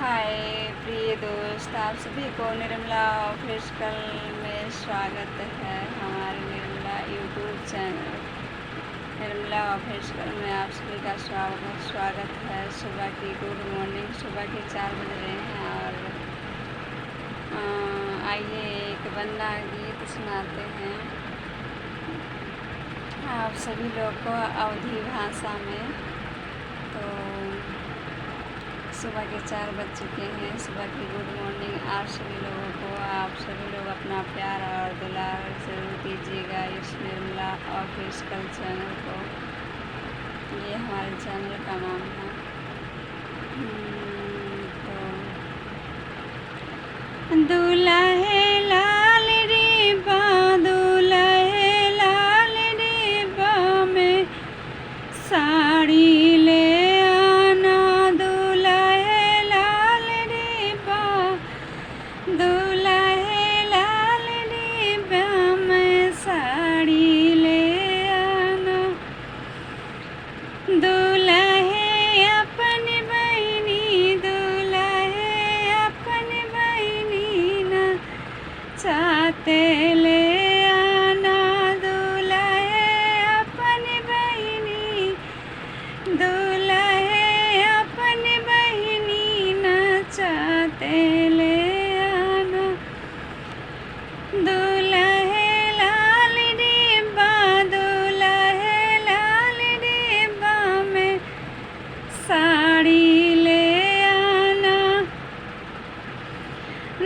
हाय प्रिय दोस्त, आप सभी को निर्मला ऑफिशियल में स्वागत है। हमारे Nirmala YouTube channel Nirmala official में आप सभी का स्वागत है। सुबह की गुड मॉर्निंग। सुबह के 4 बज रहे हैं और आइए एक वंदना गीत सुनाते हैं आप सभी लोग को अवधी भाषा में। तो सुबह के 4 बज चुके हैं। सुबह की गुड मॉर्निंग आप सभी लोगों को। आप सभी लोग अपना प्यार और दुलार जरूर दीजिएगा इस निर्मला ऑफिशियल चैनल को। ये हमारे चैनल का नाम है। तो दुल्हे लाल रे बा, दुल्हे लाल रे बा में साड़ी ले आना, दुल्हे लाल रे बा, दुल्हे लाल रे बा में साड़ी ले आना। दुल्हे अपन बहिनी, दुल्हे अपन बहिनी ना चाहते ले आना, दुल्हे अपन बहिनी, दुल्हे अपन बहिनी नचाते ले आना। दुल्हे लाल रे बा, दुल्हे लाल रे बा में साड़ी ले आना।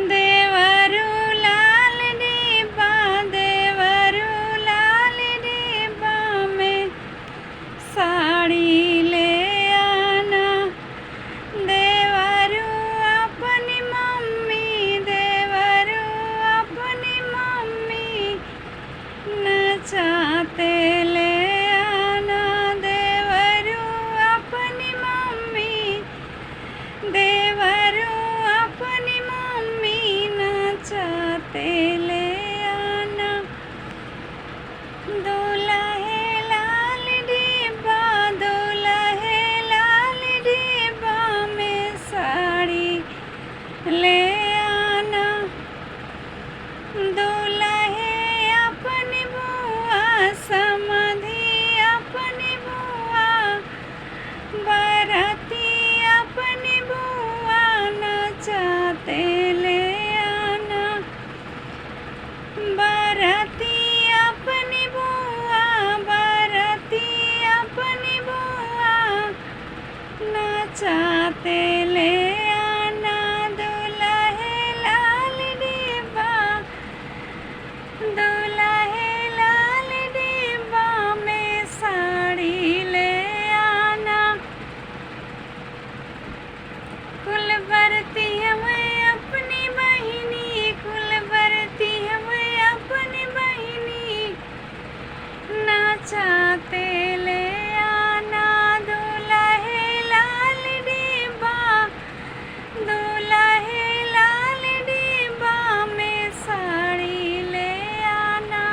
देवरू लाल रे बा, देवरू लाल रे बा में साड़ी ले आना। देवरू अपनी मम्मी, देवरू अपनी मम्मी नचाते ले आना। देवरू अपनी मम्मी, देवरू अपनी मम्मी नचाते ले आना। दुल्हे लाल रे बा, दुल्हे लाल रे बा में साड़ी ले आना। दुल्हे अपनी बुआ, समधी अपनी बुआ, बराती अपनी बुआ नचाते ले आना। बराती अपनी बुआ, बराती अपनी बुआ नचाते ले आना। दुल्हे लाल रे बा, दुल्हे लाल रे बा में साड़ी ले आना। कुल बरती हमें अपनी बहिनी, कुल बरती हमें अपनी बहिनी नचाते ले आना। दुल्हे लाल रे बा, दुल्हे लाल रे बा में साड़ी ले आना।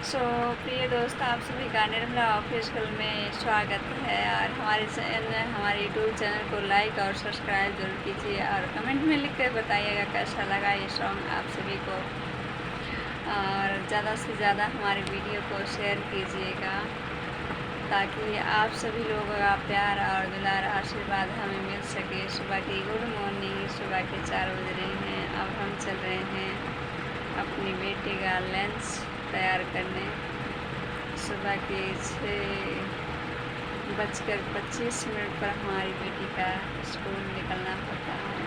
सो प्रिय दोस्त, आप सभी का निर्मला ऑफिशियल में स्वागत है। और हमारे यूट्यूब चैनल को लाइक और सब्सक्राइब जरूर कीजिए और कमेंट में लिख कर बताइएगा कैसा लगा ये सॉन्ग आप सभी को। और ज़्यादा से ज़्यादा हमारे वीडियो को शेयर कीजिएगा ताकि आप सभी लोगों का प्यार और दुलार आशीर्वाद हमें मिल सके। सुबह की गुड मॉर्निंग। सुबह के 4 बज रहे हैं। अब हम चल रहे हैं अपनी बेटी का लंच तैयार करने। सुबह के 6:25 पर हमारी बेटी का स्कूल निकलना होता है।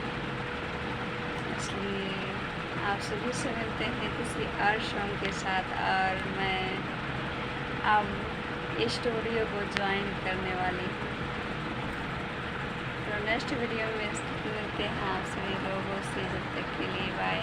इसलिए आप सभी से मिलते हैं किसी और सॉन्ग के साथ। और मैं अब स्टूडियो को ज्वाइन करने वाली हूँ। तो नेक्स्ट वीडियो में मिलते हैं आप सभी लोगों से। जब तक के लिए बाय।